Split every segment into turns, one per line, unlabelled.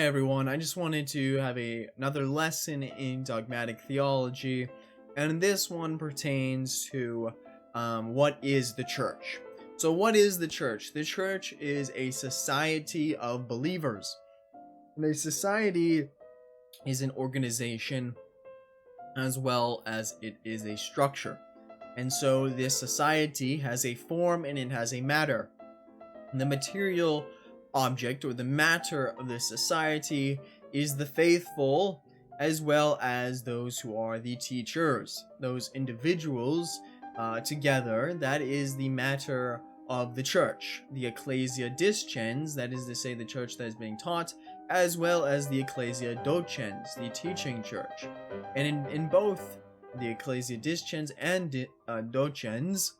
everyone, I just wanted to have another lesson in dogmatic theology, and this one pertains to what is the church. So what is the church? The church is a society of believers. And a society is an organization as well as it is a structure. And so this society has a form and it has a matter. And the material object or the matter of the society is the faithful as well as those who are the teachers. Those individuals together, that is the matter of the church. The ecclesia discens, that is to say the church that is being taught, as well as the ecclesia docens, the teaching church. And in both the ecclesia discens and docens,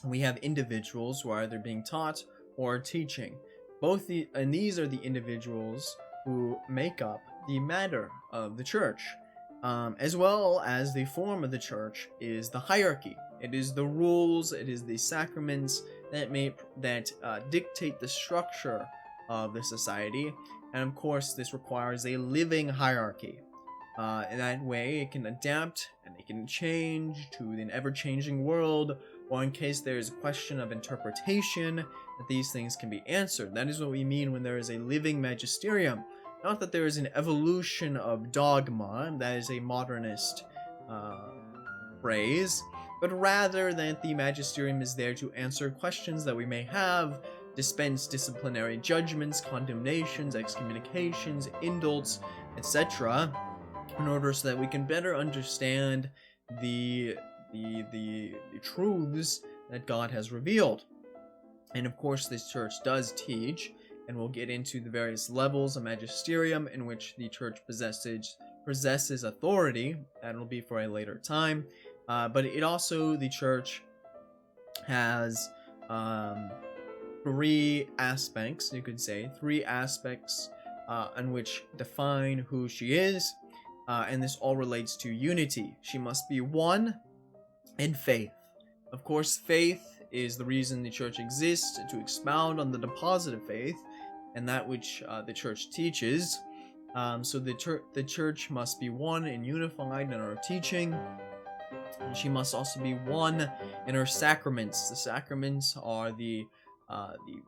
we have individuals who are either being taught or teaching. And these are the individuals who make up the matter of the church, as well as the form of the church is the hierarchy. It is the rules, it is the sacraments that dictate the structure of the society, and of course this requires a living hierarchy. In that way, it can adapt and it can change to an ever-changing world, or in case there is a question of interpretation, that these things can be answered. That is what we mean when there is a living magisterium. Not that there is an evolution of dogma, that is a modernist phrase, but rather that the magisterium is there to answer questions that we may have, dispense disciplinary judgments, condemnations, excommunications, indults, etc., in order so that we can better understand the truths that God has revealed. And of course this church does teach, and we'll get into the various levels of magisterium in which the church possesses authority. That will be for a later time. But the church has three aspects in which define who she is, and this all relates to unity. She must be one in faith. Of course, faith is the reason the church exists, to expound on the deposit of faith and that which the church teaches. So the church must be one and unified in her teaching. And she must also be one in her sacraments. The sacraments are the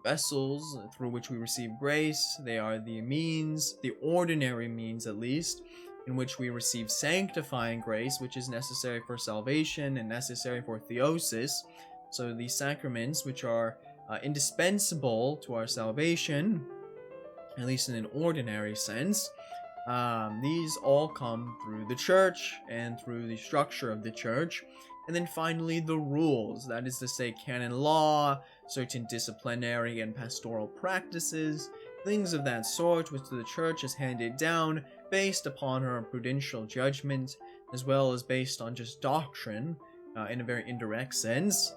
vessels through which we receive grace. They are the means, the ordinary means at least, in which we receive sanctifying grace, which is necessary for salvation and necessary for theosis. So the sacraments, which are indispensable to our salvation, at least in an ordinary sense, these all come through the church and through the structure of the church. And then finally the rules, that is to say canon law, certain disciplinary and pastoral practices, things of that sort which the church has handed down based upon her prudential judgment, as well as based on just doctrine in a very indirect sense,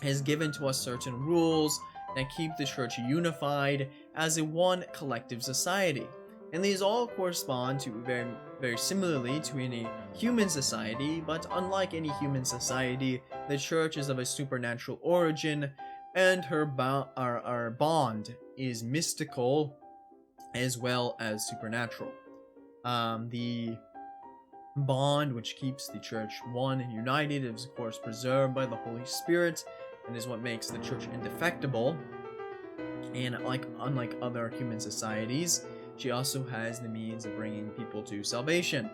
has given to us certain rules that keep the church unified as a one collective society. And these all correspond to very, very similarly to any human society, but unlike any human society, the church is of a supernatural origin, and our bond is mystical as well as supernatural. The bond which keeps the church one and united is of course preserved by the Holy Spirit, and is what makes the church indefectible. And unlike other human societies, she also has the means of bringing people to salvation.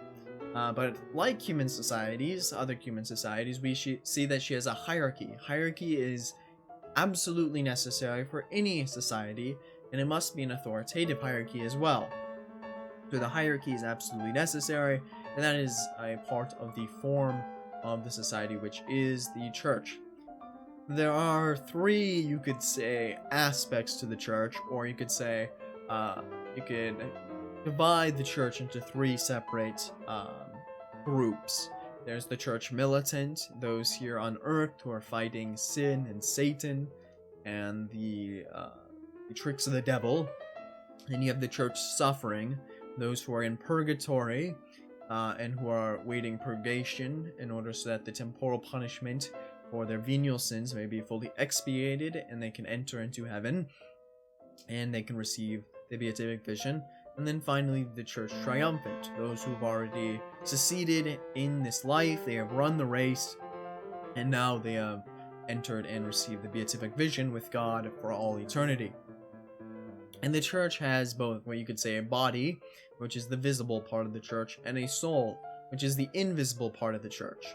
But like other human societies, we see that she has a hierarchy. Hierarchy is absolutely necessary for any society, and it must be an authoritative hierarchy as well. So the hierarchy is absolutely necessary, and that is a part of the form of the society, which is the church. There are three, you could say, aspects to the church, or you could say, you could divide the church into three separate groups. There's the church militant, those here on earth who are fighting sin and Satan and the tricks of the devil. Then you have the church suffering, those who are in purgatory and who are waiting purgation in order so that the temporal punishment for their venial sins may be fully expiated and they can enter into heaven and they can receive the beatific vision. And then finally, the church triumphant, those who've already succeeded in this life, they have run the race, and now they have entered and received the beatific vision with God for all eternity. And the church has both what you could say a body, which is the visible part of the church, and a soul, which is the invisible part of the church.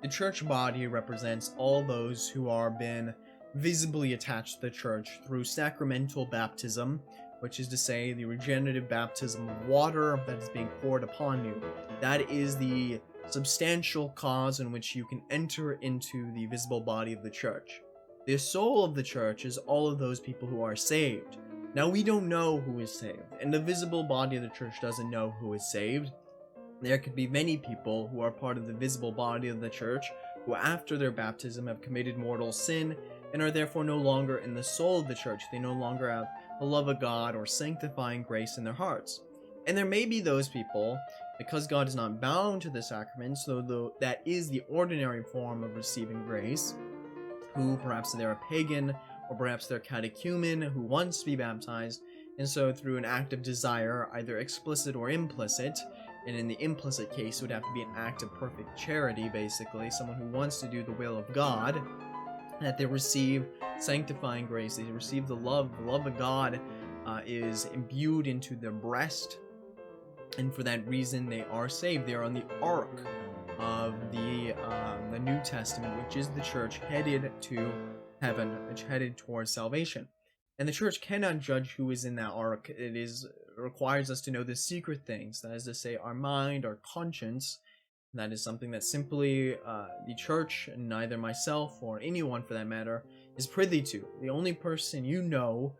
The church body represents all those who are been visibly attached to the church through sacramental baptism, which is to say the regenerative baptism of water that is being poured upon you. That is the substantial cause in which you can enter into the visible body of the church. The soul of the church is all of those people who are saved. Now, we don't know who is saved, and the visible body of the church doesn't know who is saved. There could be many people who are part of the visible body of the church who after their baptism have committed mortal sin and are therefore no longer in the soul of the church. They no longer have the love of God or sanctifying grace in their hearts. And there may be those people, because God is not bound to the sacraments, though that is the ordinary form of receiving grace, who perhaps they're a pagan, or perhaps they're catechumen who wants to be baptized, and so through an act of desire, either explicit or implicit, and in the implicit case it would have to be an act of perfect charity, basically, someone who wants to do the will of God, that they receive sanctifying grace, they receive the love of God is imbued into their breast, and for that reason they are saved. They are on the ark of the New Testament, which is the church headed to heaven, which headed towards salvation. And the church cannot judge who is in that ark. It requires us to know the secret things, that is to say our mind, our conscience. That is something that simply the church, and neither myself or anyone for that matter, is privy to. The only person you know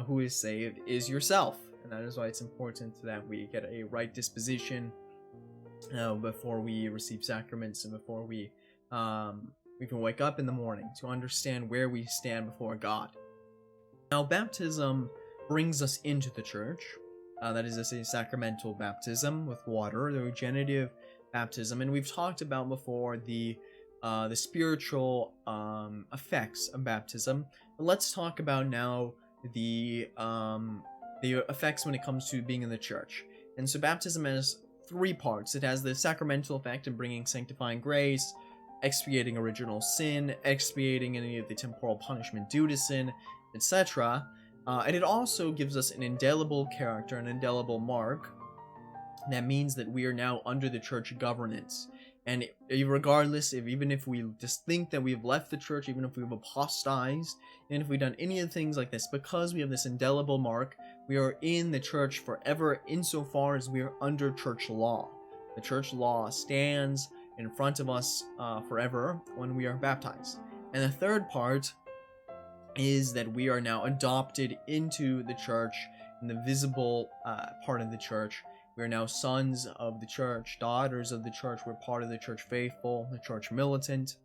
who is saved is yourself, and that is why it's important that we get a right disposition before we receive sacraments and before we can wake up in the morning to understand where we stand before God. Now, baptism brings us into the church. That is to say, sacramental baptism with water, the regenerative baptism, and we've talked about before the spiritual effects of baptism. But let's talk about now the effects when it comes to being in the church. And so baptism has three parts. It has the sacramental effect of bringing sanctifying grace, expiating original sin, expiating any of the temporal punishment due to sin, etc. And it also gives us an indelible character, an indelible mark. That means that we are now under the church governance. And regardless, even if we just think that we've left the church, even if we've apostatized, and if we've done any of the things like this, because we have this indelible mark, we are in the church forever insofar as we are under church law. The church law stands in front of us forever when we are baptized. And the third part is that we are now adopted into the church, in the visible part of the church. We are now sons of the church, daughters of the church. We're part of the church faithful, the church militant.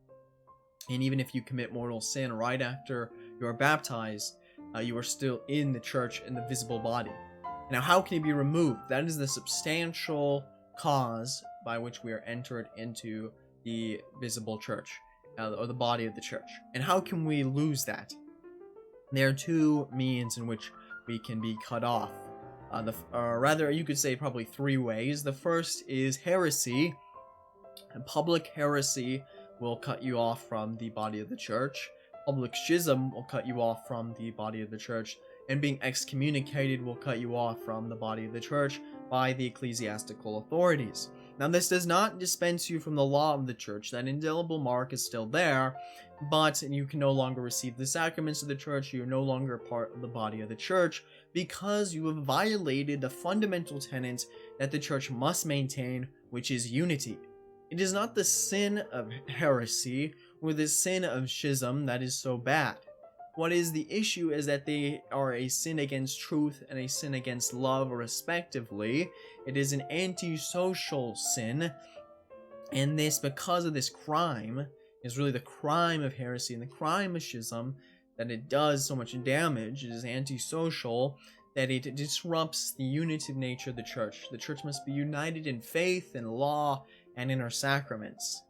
And even if you commit mortal sin right after you are baptized, you are still in the church in the visible body. Now, how can it be removed? That is the substantial cause by which we are entered into the visible church, or the body of the church. And how can we lose that? There are two means in which we can be cut off. Or rather, you could say probably three ways. The first is heresy. And public heresy will cut you off from the body of the church. Public schism will cut you off from the body of the church. And being excommunicated will cut you off from the body of the church by the ecclesiastical authorities. Now, this does not dispense you from the law of the church. That indelible mark is still there, but you can no longer receive the sacraments of the church. You are no longer part of the body of the church because you have violated the fundamental tenet that the church must maintain, which is unity. It is not the sin of heresy or the sin of schism that is so bad. What is the issue is that they are a sin against truth and a sin against love, respectively. It is an antisocial sin, and this, because of this crime, is really the crime of heresy and the crime of schism, that it does so much damage. It is antisocial, that it disrupts the unitive nature of the church. The church must be united in faith, in law, and in our sacraments.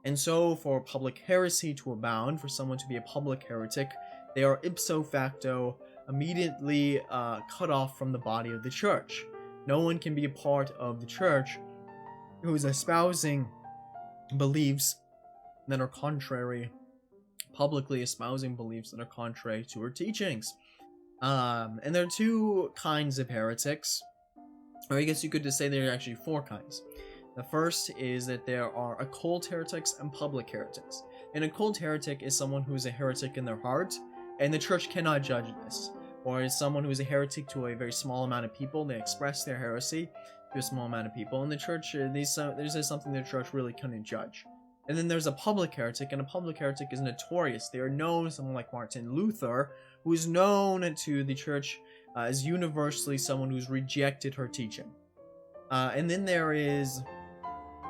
And so, for public heresy to abound, for someone to be a public heretic, they are ipso facto immediately cut off from the body of the church. No one can be a part of the church who is espousing beliefs that are contrary, publicly espousing beliefs that are contrary to her teachings. And there are two kinds of heretics, or I guess you could just say there are actually four kinds. The first is that there are occult heretics and public heretics. An occult heretic is someone who is a heretic in their heart, and the church cannot judge this. Or is someone who is a heretic to a very small amount of people. They express their heresy to a small amount of people, and the church, this is something the church really couldn't judge. And then there's a public heretic, and a public heretic is notorious. They are known, someone like Martin Luther, who is known to the church as universally someone who's rejected her teaching. And then there is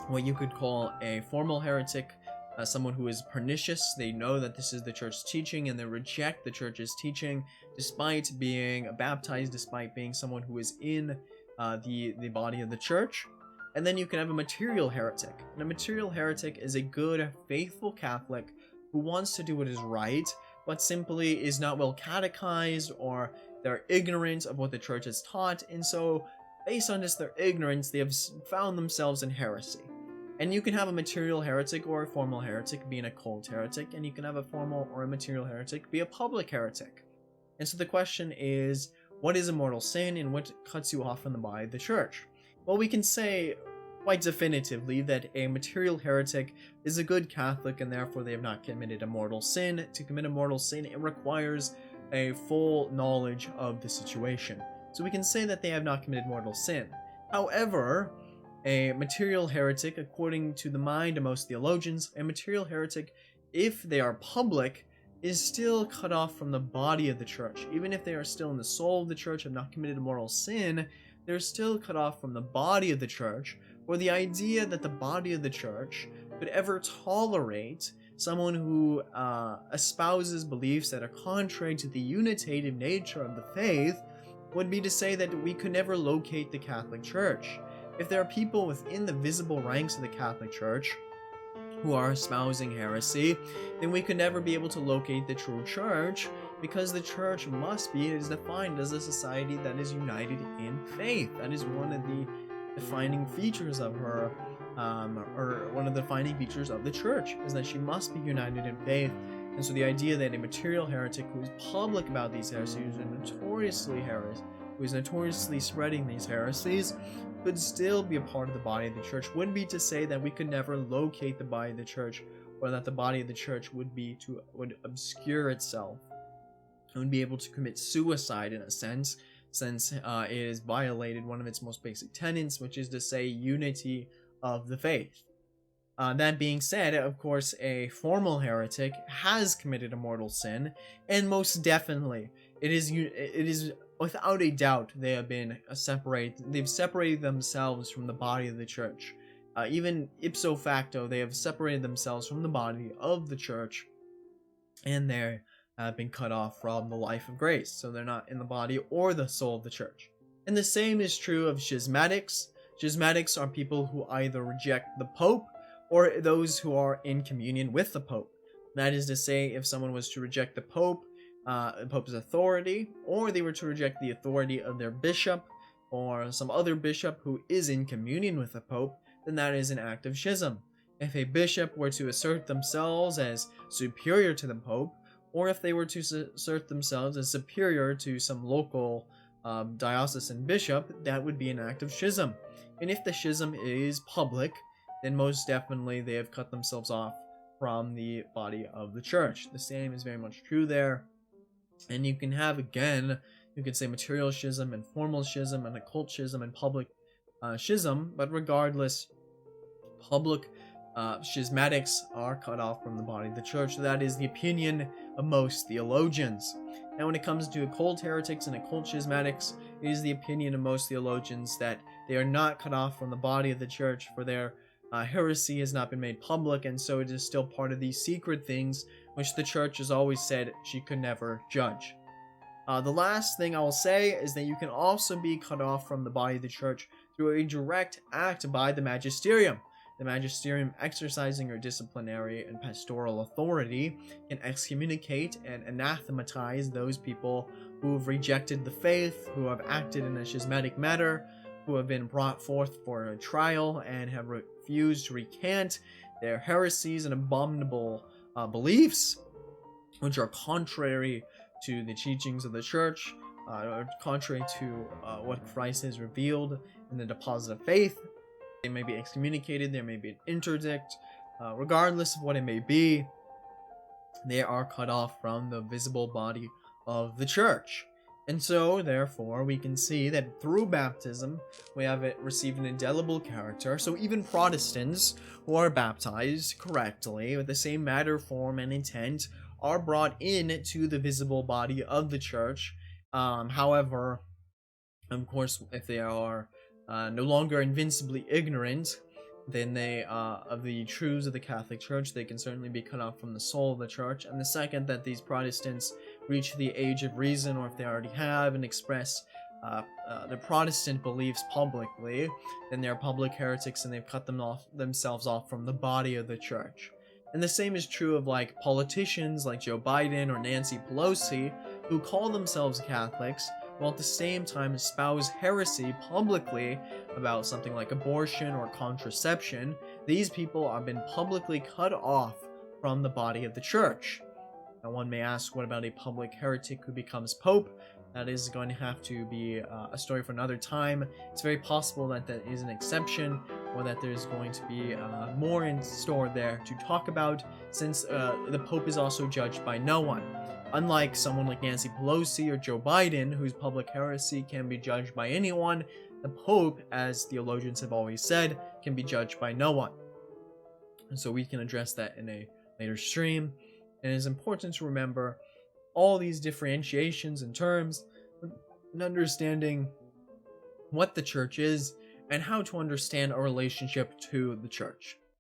what you could call a formal heretic, someone who is pernicious. They know that this is the church's teaching, and they reject the church's teaching despite being baptized, despite being someone who is in the body of the church. And then you can have a material heretic. And a material heretic is a good, faithful Catholic who wants to do what is right, but simply is not well catechized, or they're ignorant of what the church has taught, and so based on just their ignorance, they have found themselves in heresy. And you can have a material heretic or a formal heretic be an occult heretic, and you can have a formal or a material heretic be a public heretic. And so the question is, what is a mortal sin, and what cuts you off from the body of the church? Well, we can say quite definitively that a material heretic is a good Catholic, and therefore they have not committed a mortal sin. To commit a mortal sin, it requires a full knowledge of the situation. So we can say that they have not committed mortal sin. However, a material heretic, according to the mind of most theologians, a material heretic, if they are public, is still cut off from the body of the church. Even if they are still in the soul of the church, have not committed a mortal sin, they're still cut off from the body of the church, or the idea that the body of the church could ever tolerate someone who espouses beliefs that are contrary to the unitative nature of the faith would be to say that we could never locate the Catholic Church. If there are people within the visible ranks of the Catholic Church who are espousing heresy, then we could never be able to locate the true church, because the church must be, it is defined as a society that is united in faith. That is one of the defining features of her, or one of the defining features of the church, is that she must be united in faith. And so the idea that a material heretic who is public about these heresies, who is notoriously spreading these heresies, could still be a part of the body of the church, would be to say that we could never locate the body of the church, or that the body of the church would obscure itself, and would be able to commit suicide in a sense, since it has violated one of its most basic tenets, which is to say unity of the faith. That being said, of course, a formal heretic has committed a mortal sin, and most definitely, it is without a doubt they've separated themselves from the body of the church. Even ipso facto, they have separated themselves from the body of the church, and they have been cut off from the life of grace, so they're not in the body or the soul of the church. And the same is true of schismatics. Schismatics are people who either reject the Pope, or those who are in communion with the Pope. That is to say, if someone was to reject the Pope's authority, or they were to reject the authority of their bishop, or some other bishop who is in communion with the Pope, then that is an act of schism. If a bishop were to assert themselves as superior to the Pope, or if they were to assert themselves as superior to some local diocesan bishop, that would be an act of schism. And if the schism is public, then most definitely they have cut themselves off from the body of the church. The same is very much true there. And you can have, again, you could say material schism and formal schism and occult schism and public schism, but regardless, public schismatics are cut off from the body of the church. That is the opinion of most theologians. Now, when it comes to occult heretics and occult schismatics, it is the opinion of most theologians that they are not cut off from the body of the church, for their heresy has not been made public, and so it is still part of these secret things which the church has always said she could never judge. The last thing I will say is that you can also be cut off from the body of the church through a direct act by the magisterium. The magisterium, exercising her disciplinary and pastoral authority, can excommunicate and anathematize those people who have rejected the faith, who have acted in a schismatic manner, who have been brought forth for a trial and have refused to recant their heresies and abominable beliefs, which are contrary to the teachings of the church, contrary to what Christ has revealed in the deposit of faith. They may be excommunicated, there may be an interdict, regardless of what it may be, they are cut off from the visible body of the church. And so, therefore, we can see that through baptism, we have it received an indelible character. So even Protestants who are baptized correctly, with the same matter, form, and intent, are brought in to the visible body of the church. However, of course, if they are no longer invincibly ignorant, then they of the truths of the Catholic Church, they can certainly be cut off from the soul of the church. And the second that these Protestants reach the age of reason, or if they already have and express their Protestant beliefs publicly, then they're public heretics and they've cut themselves off from the body of the church. And the same is true of like politicians like Joe Biden or Nancy Pelosi, who call themselves Catholics, while at the same time espouse heresy publicly about something like abortion or contraception. These people have been publicly cut off from the body of the church. Now one may ask, what about a public heretic who becomes pope? That is going to have to be a story for another time. It's very possible that that is an exception, or that there's going to be more in store there to talk about, since the pope is also judged by no one. Unlike someone like Nancy Pelosi or Joe Biden, whose public heresy can be judged by anyone, the Pope, as theologians have always said, can be judged by no one. And so we can address that in a later stream. And it is important to remember all these differentiations and terms, and understanding what the church is, and how to understand our relationship to the church.